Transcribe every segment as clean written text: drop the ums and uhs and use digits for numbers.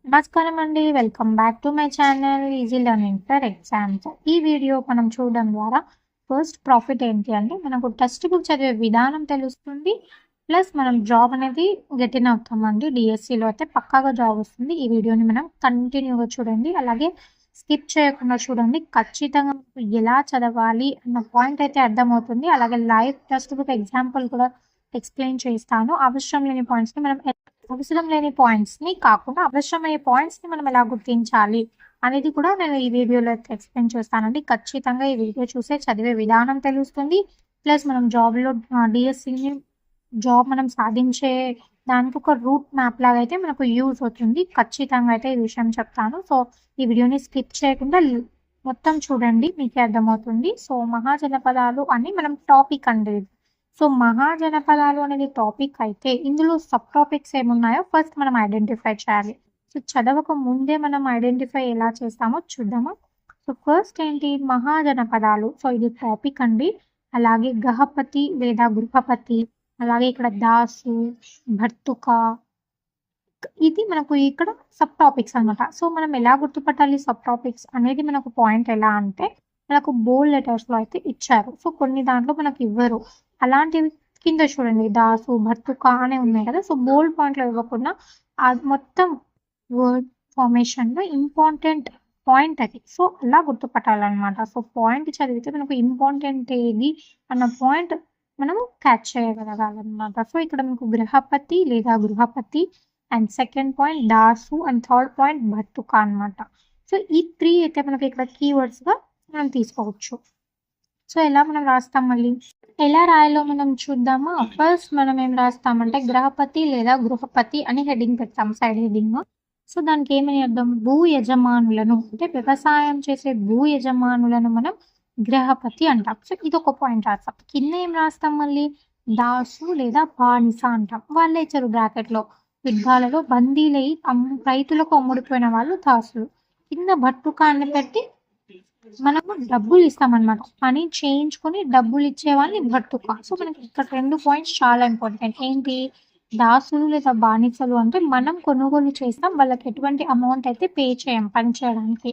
నమస్కారం అండి. Welcome back to my channel easy learning for exams. ఈ వీడియో మనం చూడడం ద్వారా ఫస్ట్ ప్రాఫిట్ ఏంటి అంటే మనకు టెక్స్ట్ బుక్ చదివే విధానం తెలుస్తుంది. ప్లస్ మనం జాబ్ అనేది గెటిన్ అవుతామండి. డిఎస్సిలో అయితే పక్కాగా జాబ్ వస్తుంది. ఈ వీడియోని మనం కంటిన్యూగా చూడండి. అలాగే స్కిప్ చేయకుండా చూడండి. ఖచ్చితంగా ఎలా చదవాలి అన్న పాయింట్ అయితే అర్థమవుతుంది. అలాగే లైవ్ టెక్స్ట్ బుక్ ఎగ్జాంపుల్ కూడా ఎక్స్ప్లెయిన్ చేస్తాను. అవసరం లేని పాయింట్స్ని కాకుండా అవసరమయ్యే పాయింట్స్ని మనం ఎలా గుర్తించాలి అనేది కూడా నేను ఈ వీడియోలో ఎక్స్ప్లెయిన్ చేస్తానండి. ఖచ్చితంగా ఈ వీడియో చూసే చదివే విధానం తెలుస్తుంది. ప్లస్ మనం జాబ్లో డిఎస్సిని జాబ్ మనం సాధించే దానికి ఒక రూట్ మ్యాప్ లాగా అయితే మనకు యూజ్ అవుతుంది. ఖచ్చితంగా అయితే ఈ విషయం చెప్తాను. సో ఈ వీడియోని స్కిప్ చేయకుండా మొత్తం చూడండి, మీకే అర్థమవుతుంది. సో మహాజనపదాలు అని మనం టాపిక్ అండి. సో మహాజనపదాలు అనేది టాపిక్ అయితే ఇందులో సబ్ టాపిక్స్ ఏమున్నాయో ఫస్ట్ మనం ఐడెంటిఫై చేయాలి. సో చదవక ముందే మనం ఐడెంటిఫై ఎలా చేస్తామో చూద్దామా. సో ఫస్ట్ ఏంటి, మహాజనపదాలు. సో ఇది టాపిక్ అండి. అలాగే గహపతి లేదా గృహపతి, అలాగే ఇక్కడ దాసు, భర్తుక, ఇది మనకు ఇక్కడ సబ్ టాపిక్స్ అనమాట. సో మనం ఎలా గుర్తుపట్టాలి సబ్ టాపిక్స్ అనేది మనకు పాయింట్ ఎలా అంటే మనకు బోల్డ్ లెటర్స్లో అయితే ఇచ్చారు. సో కొన్ని దాంట్లో మనకు ఇవ్వరు. అలాంటివి కింద చూడండి, దాసు, భర్తుక అనే ఉన్నాయి కదా. సో బోల్డ్ పాయింట్లో ఇవ్వకుండా మొత్తం వర్డ్ ఫార్మేషన్లో ఇంపార్టెంట్ పాయింట్ అది. సో అలా గుర్తుపట్టాలన్నమాట. సో పాయింట్ చదివితే మనకు ఇంపార్టెంట్ ఏది అన్న పాయింట్ మనము క్యాచ్ చేయగలగాలన్నమాట. సో ఇక్కడ మనకు గృహపతి లేదా గృహపతి, అండ్ సెకండ్ పాయింట్ దాసు, అండ్ థర్డ్ పాయింట్ భర్తుక అనమాట. సో ఈ 3 అయితే మనకి ఇక్కడ కీవర్డ్స్గా మనం తీసుకోవచ్చు. సో ఎలా మనం రాస్తాం, మళ్ళీ ఎలా రాయాలో మనం చూద్దామా. ఫస్ట్ మనం ఏం రాస్తామంటే గృహపతి లేదా గృహపతి అని హెడ్డింగ్ పెడతాం, సైడ్ హెడ్డింగ్. సో దానికి ఏమని అర్థం, భూ యజమానులను అంటే వ్యవసాయం చేసే భూ యజమానులను మనం గృహపతి అంటాం. సో ఇది ఒక పాయింట్ రాస్తాం. కింద ఏం రాస్తాం, మళ్ళీ దాసు లేదా బానిస అంటాం. వాళ్ళే ఇచ్చారు బ్రాకెట్లో, యుద్ధాలలో బందీలై రైతులకు అమ్ముడిపోయిన వాళ్ళు దాసులు. కింద భర్తుక అని పెట్టి మనము డబ్బులు ఇస్తామన్నమాట. పని చేయించుకొని డబ్బులు ఇచ్చే వాళ్ళని భర్తుక. సో మనకి ఇక్కడ 2 పాయింట్స్ చాలా ఇంపార్టెంట్. ఏంటి, దాసులు లేదా బానిసలు అంటే మనం కొనుగోలు చేస్తాం, వాళ్ళకి ఎటువంటి అమౌంట్ అయితే పే చేయం పని చేయడానికి.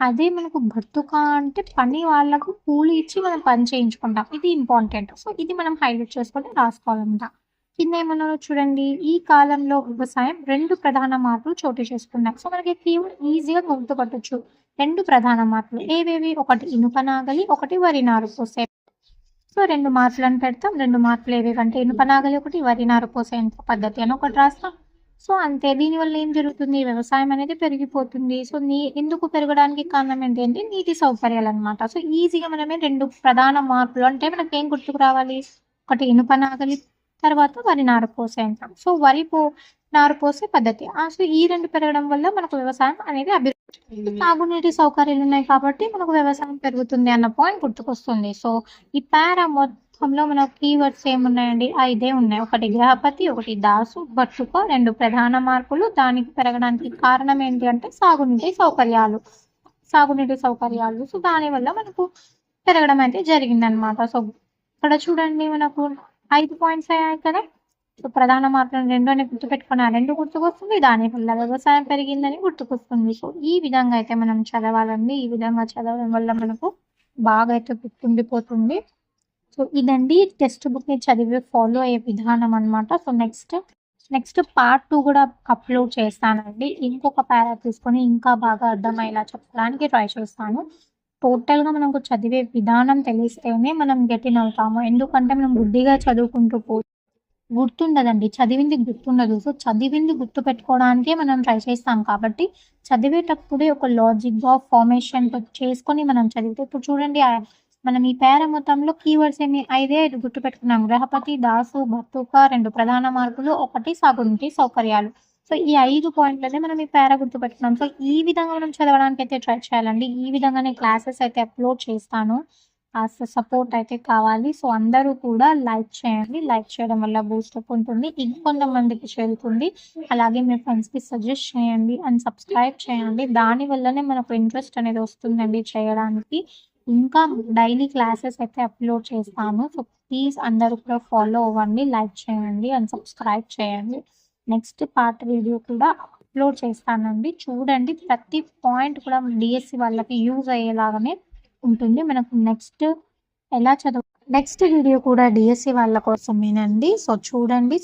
అదే మనకు భర్తుక అంటే పని వాళ్ళకు కూలి ఇచ్చి మనం పని చేయించుకుంటాం. ఇది ఇంపార్టెంట్. సో ఇది మనం హైలైట్ చేసుకొని రాసుకోవాలన్నమాట. కింద ఏమన్నారో చూడండి, ఈ కాలంలో వ్యవసాయం 2 ప్రధాన మార్పులు చోటు చేసుకున్నాయి. సో మనకి కీవర్డ్ ఈజీగా గుర్తుపట్టొచ్చు. 2 ప్రధాన మార్పులు ఏవేవి, ఒకటి ఇనుప నాగలి, ఒకటి వరి నారు పోసే. సో 2 మార్పులను పెడతాం. 2 మార్పులు ఏవేవంటే ఇనుప నాగలి ఒకటి, వరి నారు పోసే పద్ధతి అని ఒకటి రాస్తాం. సో అంతే. దీనివల్ల ఏం జరుగుతుంది, వ్యవసాయం అనేది పెరిగిపోతుంది. సో ఎందుకు పెరగడానికి కారణం ఏంటి అంటే నీటి సౌకర్యాలు అనమాట. సో ఈజీగా మనమే 2 ప్రధాన మార్పులు అంటే మనకి ఏం గుర్తుకు రావాలి, ఒకటి ఇనుప నాగలి, తర్వాత వరి నారు పోసే అంటాం. సో నారు పోసే పద్ధతి. సో ఈ 2 పెరగడం వల్ల మనకు వ్యవసాయం అనేది అభివృద్ధి, తాగునీటి సౌకర్యాలు ఉన్నాయి కాబట్టి మనకు వ్యవసాయం పెరుగుతుంది అన్న పాయింట్ గుర్తుకొస్తుంది. సో ఈ పారా మొత్తంలో మన కీవర్డ్స్ ఏమున్నాయండి, 5 ఉన్నాయి. ఒకటి గృహపతి, ఒకటి దాసు, భర్తుక, 2 ప్రధాన మార్పులు. దానికి పెరగడానికి కారణం ఏంటి అంటే సాగునీటి సౌకర్యాలు. సో దానివల్ల మనకు పెరగడం అయితే జరిగిందనమాట. సో ఇక్కడ చూడండి మనకు 5 పాయింట్స్ అయ్యాయి కదా. సో ప్రధాన మార్పులను 2 అని గుర్తుపెట్టుకుని 2 గుర్తుకొస్తుంది, దానివల్ల వ్యవసాయం పెరిగిందని గుర్తుకొస్తుంది. సో ఈ విధంగా అయితే మనం చదవాలండి. ఈ విధంగా చదవడం వల్ల మనకు బాగా అయితే గుర్తుండిపోతుంది. సో ఇదండి టెక్స్ట్ బుక్ని చదివి ఫాలో అయ్యే విధానం అనమాట. సో నెక్స్ట్ పార్ట్ 2 కూడా అప్లోడ్ చేస్తానండి. ఇంకొక పారా తీసుకొని ఇంకా బాగా అర్థమయ్యేలా చెప్పడానికి ట్రై చేస్తాను. టోటల్గా మనకు చదివే విధానం తెలిస్తేనే మనం గెటిన్ అవుతాము. ఎందుకంటే మనం గుడ్డిగా చదువుకుంటూ గుర్తుండదండి, చదివింది గుర్తుండదు. సో చదివింది గుర్తు పెట్టుకోవడానికే మనం ట్రై చేస్తాం. కాబట్టి చదివేటప్పుడే ఒక లాజిక్గా ఫార్మేషన్ చేసుకొని మనం చదివితే, ఇప్పుడు చూడండి మనం ఈ పారా మొత్తంలో కీవర్డ్స్ 5 గుర్తు పెట్టుకున్నాం. గృహపతి, దాసు, భర్తుక, 2 ప్రధాన మార్పులు, ఒకటి సాగునీటి సౌకర్యాలు. సో ఈ 5 పాయింట్లనే మనం ఈ పారా గుర్తు పెట్టుకున్నాం. సో ఈ విధంగా మనం చదవడానికి అయితే ట్రై చేయాలండి. ఈ విధంగానే క్లాసెస్ అయితే అప్లోడ్ చేస్తాను. సపోర్ట్ అయితే కావాలి. సో అందరూ కూడా లైక్ చేయండి. లైక్ చేయడం వల్ల బూస్టప్ ఉంటుంది, ఇంకొంతమందికి చేరుతుంది. అలాగే మీ ఫ్రెండ్స్కి సజెస్ట్ చేయండి అండ్ సబ్స్క్రైబ్ చేయండి. దానివల్లనే మనకు ఇంట్రెస్ట్ అనేది వస్తుందండి చేయడానికి. ఇంకా డైలీ క్లాసెస్ అయితే అప్లోడ్ చేస్తాను. సో ప్లీజ్ అందరూ కూడా ఫాలో అవ్వండి, లైక్ చేయండి అండ్ సబ్స్క్రైబ్ చేయండి. నెక్స్ట్ పార్ట్ వీడియో కూడా అప్లోడ్ చేస్తానండి. చూడండి, ప్రతి పాయింట్ కూడా డిఎస్సి వాళ్ళకి యూజ్ అయ్యేలాగానే ఉంటుంది. మనకు నెక్స్ట్ వీడియో కూడా డిఎస్సి వాళ్ళ కోసమేనండి. సో చూడండి.